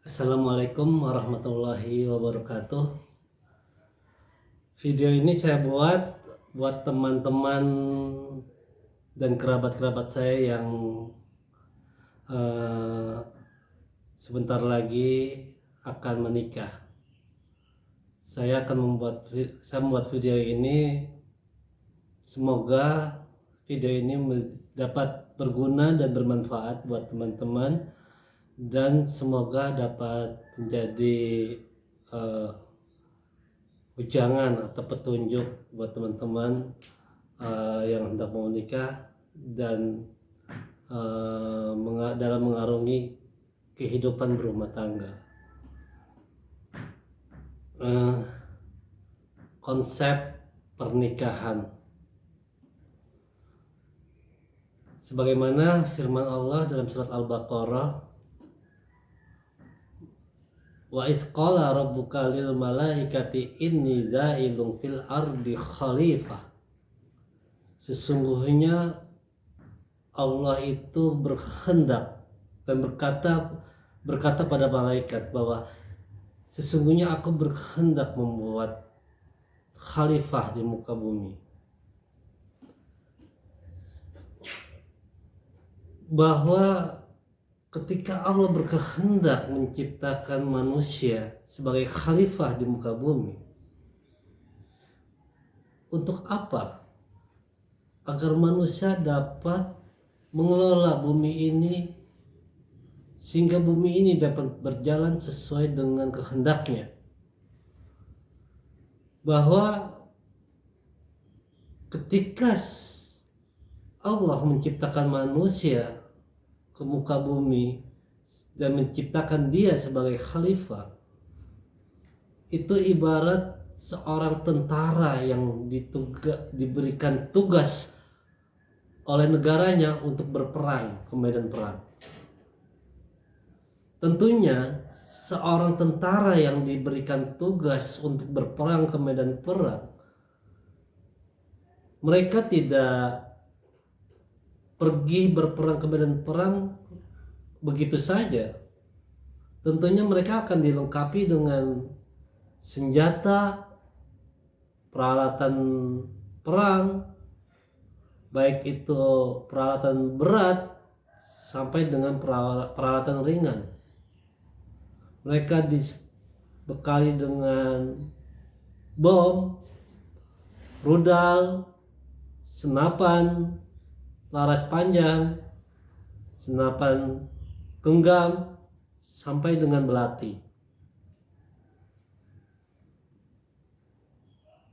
Assalamualaikum warahmatullahi wabarakatuh. Video ini saya buat teman-teman dan kerabat-kerabat saya yang eh, sebentar lagi akan menikah. Saya membuat video ini, semoga video ini dapat berguna dan bermanfaat buat teman-teman, dan semoga dapat menjadi eh, ujangan atau petunjuk buat teman-teman yang hendak mau menikah dan dalam mengarungi kehidupan berumah tangga. Konsep pernikahan, sebagaimana firman Allah dalam surat Al-Baqarah, wa idz qala rabbuka lil malaikati inni dza'ilun fil ardi khalifah. Sesungguhnya Allah itu berkehendak dan berkata pada malaikat bahwa sesungguhnya aku berkehendak membuat khalifah di muka bumi. Bahwa ketika Allah berkehendak menciptakan manusia sebagai khalifah di muka bumi, untuk apa? Agar manusia dapat mengelola bumi ini sehingga bumi ini dapat berjalan sesuai dengan kehendaknya. Bahwa ketika Allah menciptakan manusia ke muka bumi dan menciptakan dia sebagai khalifah, itu ibarat seorang tentara yang diberikan tugas oleh negaranya untuk berperang ke medan perang. Tentunya seorang tentara yang diberikan tugas untuk berperang ke medan perang, mereka tidak pergi berperang ke medan perang begitu saja. Tentunya mereka akan dilengkapi dengan senjata, peralatan perang, baik itu peralatan berat sampai dengan peralatan ringan. Mereka dibekali dengan bom, rudal, senapan laras panjang, senapan genggam, sampai dengan belati.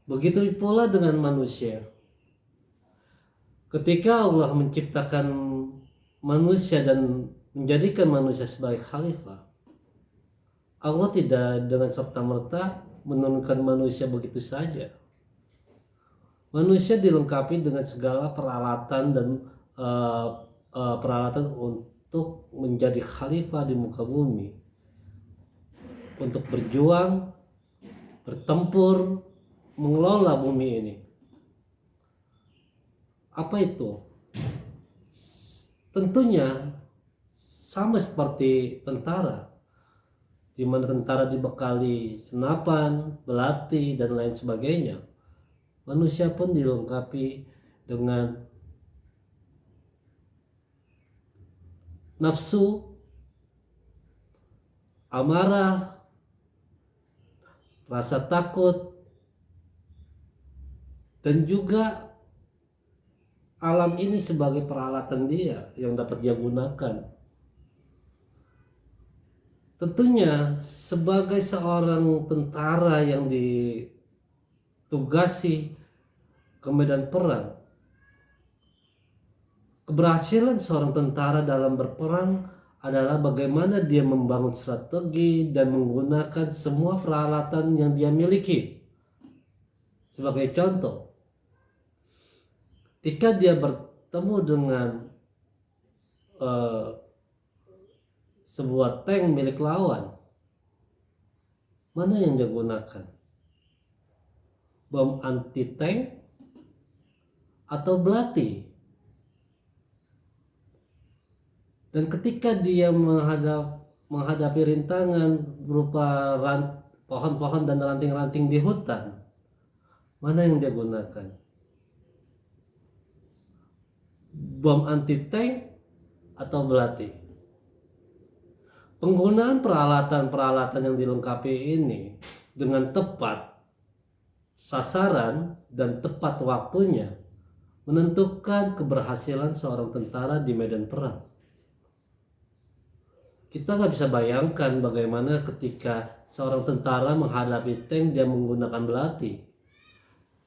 Begitu pula dengan manusia. Ketika Allah menciptakan manusia dan menjadikan manusia sebagai khalifah, Allah tidak dengan serta-merta menurunkan manusia begitu saja. Manusia dilengkapi dengan segala peralatan dan peralatan untuk menjadi khalifah di muka bumi, untuk berjuang, bertempur, mengelola bumi ini. Apa itu? Tentunya sama seperti tentara, di mana tentara dibekali senapan, belati, dan lain sebagainya. Manusia pun dilengkapi dengan nafsu, amarah, rasa takut, dan juga alam ini sebagai peralatan dia yang dapat dia gunakan. Tentunya sebagai seorang tentara yang ditugasi ke medan perang, keberhasilan seorang tentara dalam berperang adalah bagaimana dia membangun strategi dan menggunakan semua peralatan yang dia miliki. Sebagai contoh, ketika dia bertemu dengan sebuah tank milik lawan, mana yang dia gunakan? Bom anti tank atau belati? Dan ketika dia menghadapi rintangan berupa pohon-pohon dan ranting-ranting di hutan, mana yang dia gunakan? Bom anti-tank atau belati? Penggunaan peralatan-peralatan yang dilengkapi ini dengan tepat sasaran dan tepat waktunya menentukan keberhasilan seorang tentara di medan perang. Kita nggak bisa bayangkan bagaimana ketika seorang tentara menghadapi tank dia menggunakan belati,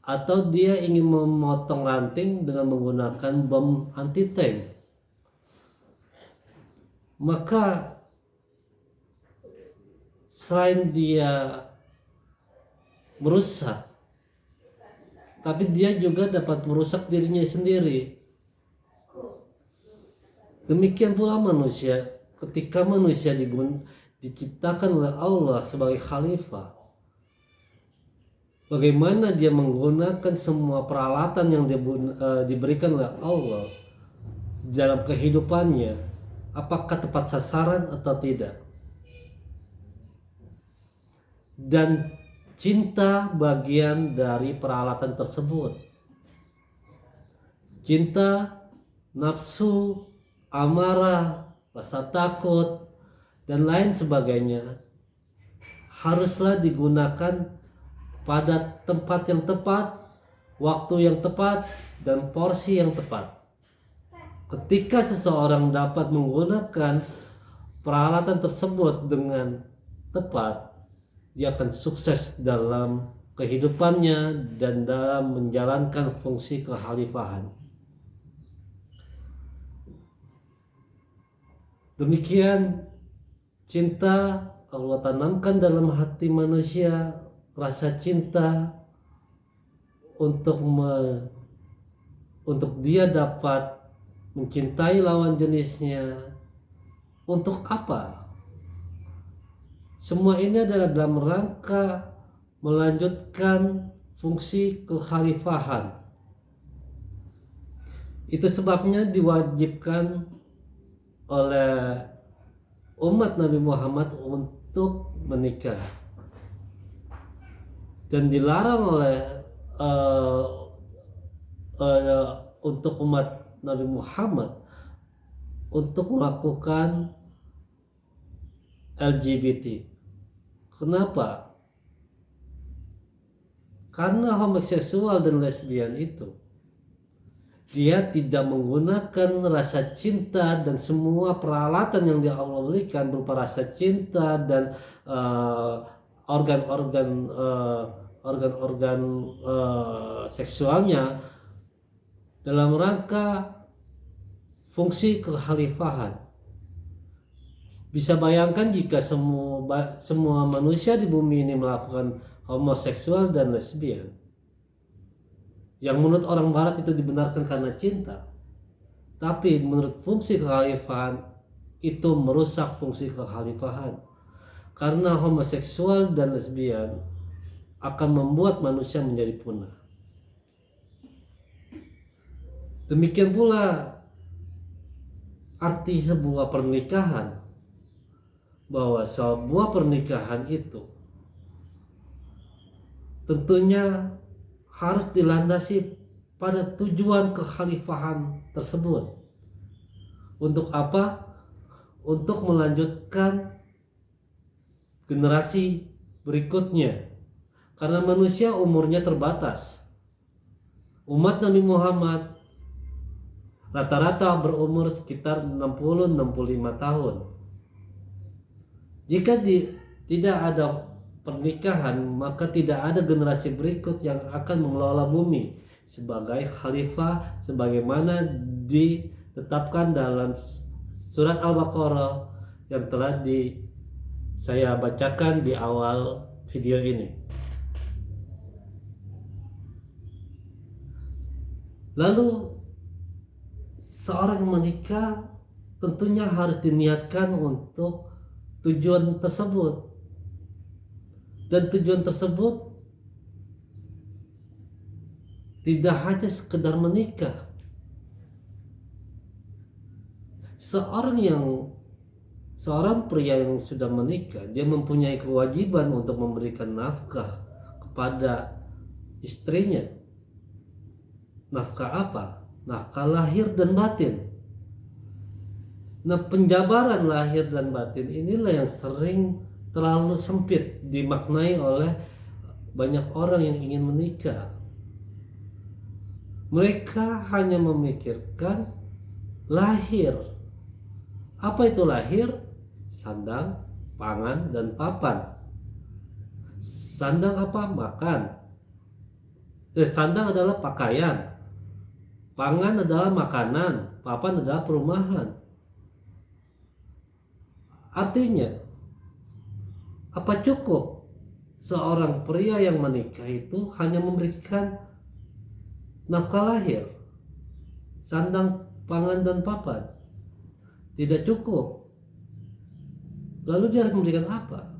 atau dia ingin memotong ranting dengan menggunakan bom anti-tank. Maka selain dia merusak, tapi dia juga dapat merusak dirinya sendiri. Demikian pula manusia, ketika manusia diciptakan oleh Allah sebagai khalifah, bagaimana dia menggunakan semua peralatan yang diberikan oleh Allah dalam kehidupannya, apakah tepat sasaran atau tidak. Dan cinta bagian dari peralatan tersebut. Cinta, nafsu, amarah, rasa takut, dan lain sebagainya haruslah digunakan pada tempat yang tepat, waktu yang tepat, dan porsi yang tepat. Ketika seseorang dapat menggunakan peralatan tersebut dengan tepat, dia akan sukses dalam kehidupannya dan dalam menjalankan fungsi kekhalifahan. Demikian cinta Allah tanamkan dalam hati manusia, rasa cinta untuk dia dapat mencintai lawan jenisnya. Untuk apa? Semua ini adalah dalam rangka melanjutkan fungsi kekhalifahan. Itu sebabnya diwajibkan oleh umat Nabi Muhammad untuk menikah, dan dilarang oleh untuk umat Nabi Muhammad untuk melakukan LGBT. Kenapa? Karena homoseksual dan lesbian itu dia tidak menggunakan rasa cinta dan semua peralatan yang dia Allah berikan berupa rasa cinta dan organ-organ seksualnya dalam rangka fungsi kekhalifahan. Bisa bayangkan jika semua manusia di bumi ini melakukan homoseksual dan lesbian, yang menurut orang barat itu dibenarkan karena cinta, tapi menurut fungsi kekhalifahan itu merusak fungsi kekhalifahan, karena homoseksual dan lesbian akan membuat manusia menjadi punah. Demikian pula arti sebuah pernikahan, bahwa sebuah pernikahan itu tentunya harus dilandasi pada tujuan kekhalifahan tersebut. Untuk apa? Untuk melanjutkan generasi berikutnya. Karena manusia umurnya terbatas. Umat Nabi Muhammad rata-rata berumur sekitar 60-65 tahun. Jika tidak ada pernikahan, maka tidak ada generasi berikut yang akan mengelola bumi sebagai khalifah sebagaimana ditetapkan dalam surat Al-Baqarah yang telah saya bacakan di awal video ini. Lalu seorang menikah tentunya harus diniatkan untuk tujuan tersebut, dan tujuan tersebut tidak hanya sekedar menikah. Seorang yang Seorang pria yang sudah menikah, dia mempunyai kewajiban untuk memberikan nafkah kepada istrinya. Nafkah apa? Nafkah lahir dan batin. Nah, penjabaran lahir dan batin inilah yang sering terlalu sempit dimaknai oleh banyak orang yang ingin menikah. Mereka hanya memikirkan lahir. Apa itu lahir? Sandang, pangan, dan papan. Sandang apa? Makan. Sandang adalah pakaian. Pangan adalah makanan. Papan adalah perumahan. Artinya, apa cukup seorang pria yang menikah itu hanya memberikan nafkah lahir, sandang, pangan, dan papan? Tidak cukup. Lalu dia harus memberikan apa?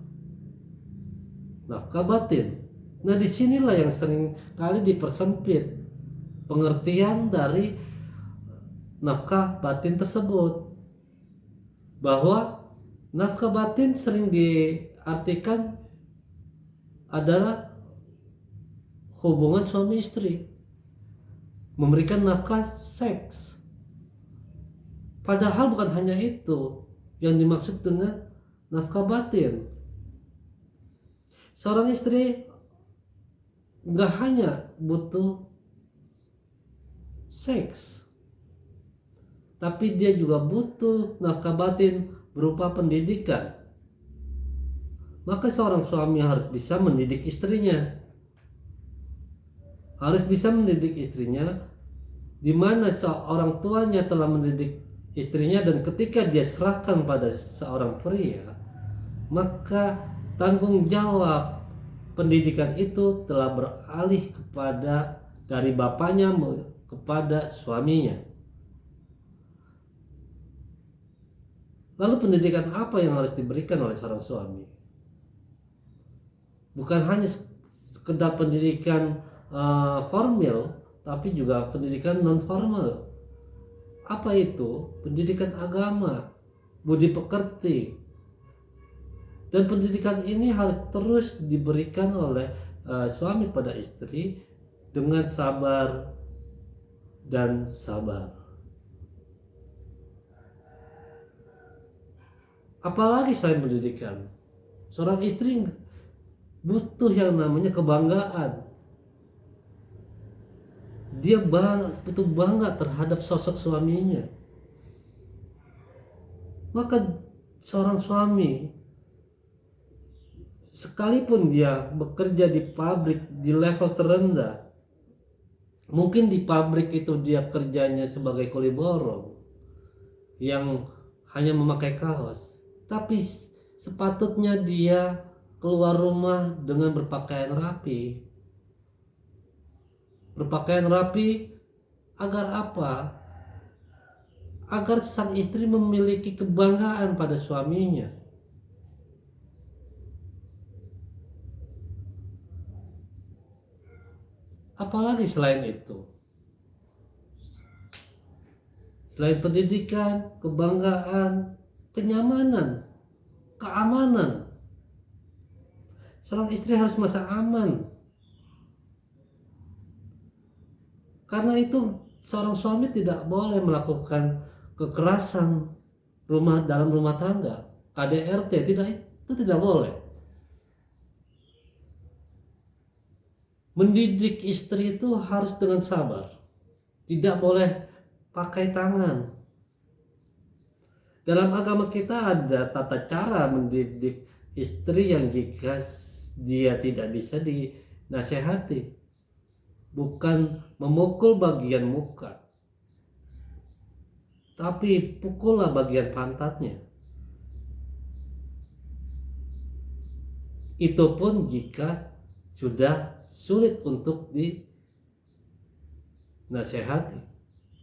Nafkah batin. Nah, disinilah yang sering kali dipersempit pengertian dari nafkah batin tersebut, bahwa nafkah batin sering diartikan adalah hubungan suami istri, memberikan nafkah seks. Padahal bukan hanya itu yang dimaksud dengan nafkah batin. Seorang istri gak hanya butuh seks, tapi dia juga butuh nafkah batin berupa pendidikan. Maka seorang suami harus bisa mendidik istrinya. Harus bisa mendidik istrinya, di mana seorang tuanya telah mendidik istrinya, dan ketika dia serahkan pada seorang pria, maka tanggung jawab pendidikan itu telah beralih kepada dari bapaknya kepada suaminya. Lalu pendidikan apa yang harus diberikan oleh seorang suami? Bukan hanya sekedar pendidikan formal, tapi juga pendidikan non formal. Apa itu? Pendidikan agama, budi pekerti. Dan pendidikan ini harus terus diberikan oleh suami pada istri dengan sabar dan sabar. Apalagi selain pendidikan, seorang istri butuh yang namanya kebanggaan. Dia butuh bangga terhadap sosok suaminya. Maka seorang suami, sekalipun dia bekerja di pabrik di level terendah, mungkin di pabrik itu dia kerjanya sebagai kuli borong yang hanya memakai kaos, tapi sepatutnya dia keluar rumah dengan berpakaian rapi. Berpakaian rapi agar apa? Agar sang istri memiliki kebanggaan pada suaminya. Apalagi selain itu? Selain pendidikan, kebanggaan, kenyamanan, keamanan. Seorang istri harus merasa aman. Karena itu seorang suami tidak boleh melakukan kekerasan dalam rumah tangga, KDRT, itu tidak boleh. Mendidik istri itu harus dengan sabar. Tidak boleh pakai tangan. Dalam agama kita ada tata cara mendidik istri yang jika dia tidak bisa dinasehati. Bukan memukul bagian muka, tapi pukullah bagian pantatnya. Itu pun jika sudah sulit untuk dinasehati.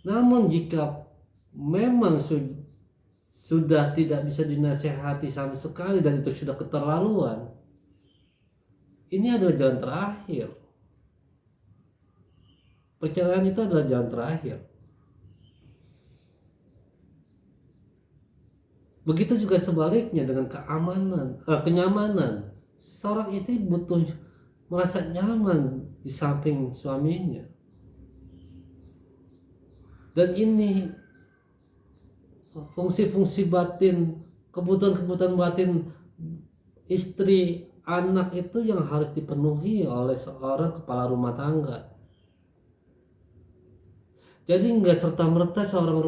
Namun jika memang sudah tidak bisa dinasehati sama sekali dan itu sudah keterlaluan, ini adalah jalan terakhir. Perceraian itu adalah jalan terakhir. Begitu juga sebaliknya dengan kenyamanan. Seorang itu butuh merasa nyaman di samping suaminya. Dan ini fungsi-fungsi batin, kebutuhan-kebutuhan batin istri, anak itu yang harus dipenuhi oleh seorang kepala rumah tangga. Jadi nggak serta-merta seorang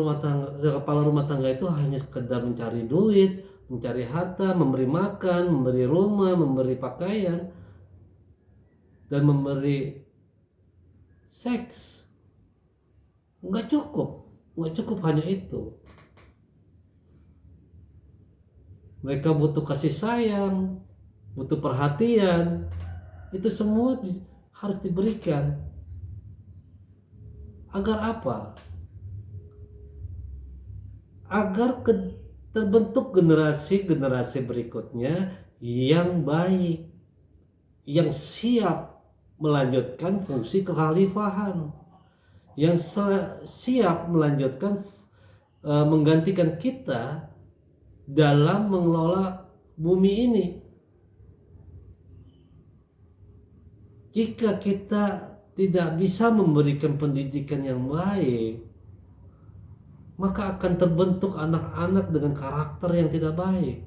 kepala rumah tangga itu hanya sekedar mencari duit, mencari harta, memberi makan, memberi rumah, memberi pakaian, dan memberi seks. Nggak cukup hanya itu. Mereka butuh kasih sayang, butuh perhatian, itu semua harus diberikan. Agar apa? Agar terbentuk generasi berikutnya yang baik, yang siap melanjutkan fungsi kekhalifahan, yang siap melanjutkan menggantikan kita dalam mengelola bumi ini. Jika kita tidak bisa memberikan pendidikan yang baik, maka akan terbentuk anak-anak dengan karakter yang tidak baik.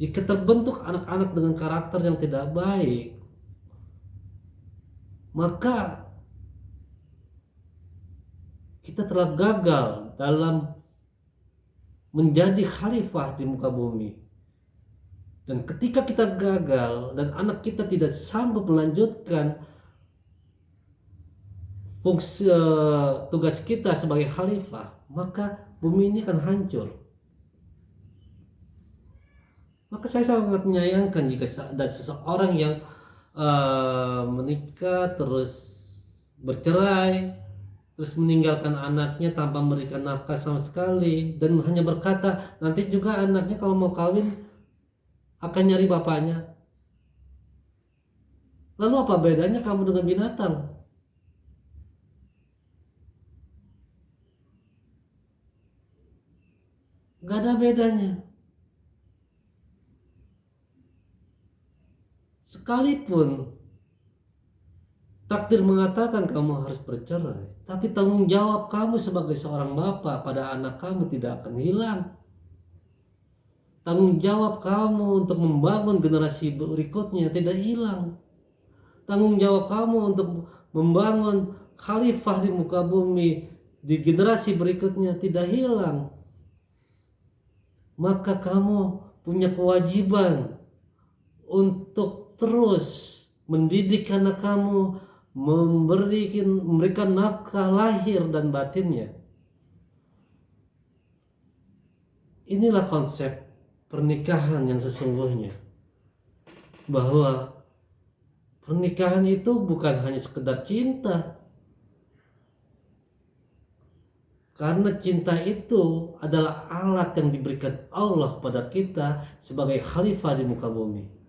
Jika terbentuk anak-anak dengan karakter yang tidak baik, maka kita telah gagal dalam menjadi khalifah di muka bumi. Dan ketika kita gagal dan anak kita tidak sanggup melanjutkan fungsi tugas kita sebagai khalifah, maka bumi ini akan hancur. Maka saya sangat menyayangkan jika ada seseorang yang menikah terus bercerai, terus meninggalkan anaknya tanpa memberikan nafkah sama sekali, dan hanya berkata nanti juga anaknya kalau mau kawin akan nyari bapaknya. Lalu apa bedanya kamu dengan binatang? Gak ada bedanya. Sekalipun takdir mengatakan kamu harus bercerai, tapi tanggung jawab kamu sebagai seorang bapak pada anak kamu tidak akan hilang. Tanggung jawab kamu untuk membangun generasi berikutnya tidak hilang. Tanggung jawab kamu untuk membangun khalifah di muka bumi di generasi berikutnya tidak hilang. Maka kamu punya kewajiban untuk terus mendidik anak kamu, memberikan nafkah lahir dan batinnya. Inilah konsep pernikahan yang sesungguhnya, bahwa pernikahan itu bukan hanya sekedar cinta, karena cinta itu adalah alat yang diberikan Allah kepada kita sebagai khalifah di muka bumi.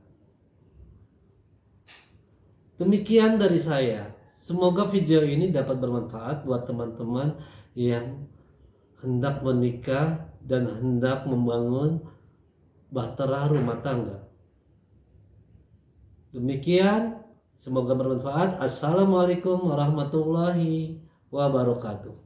Demikian dari saya. Semoga video ini dapat bermanfaat buat teman-teman yang hendak menikah dan hendak membangun bahtera rumah tangga. Demikian, semoga bermanfaat. Assalamualaikum warahmatullahi wabarakatuh.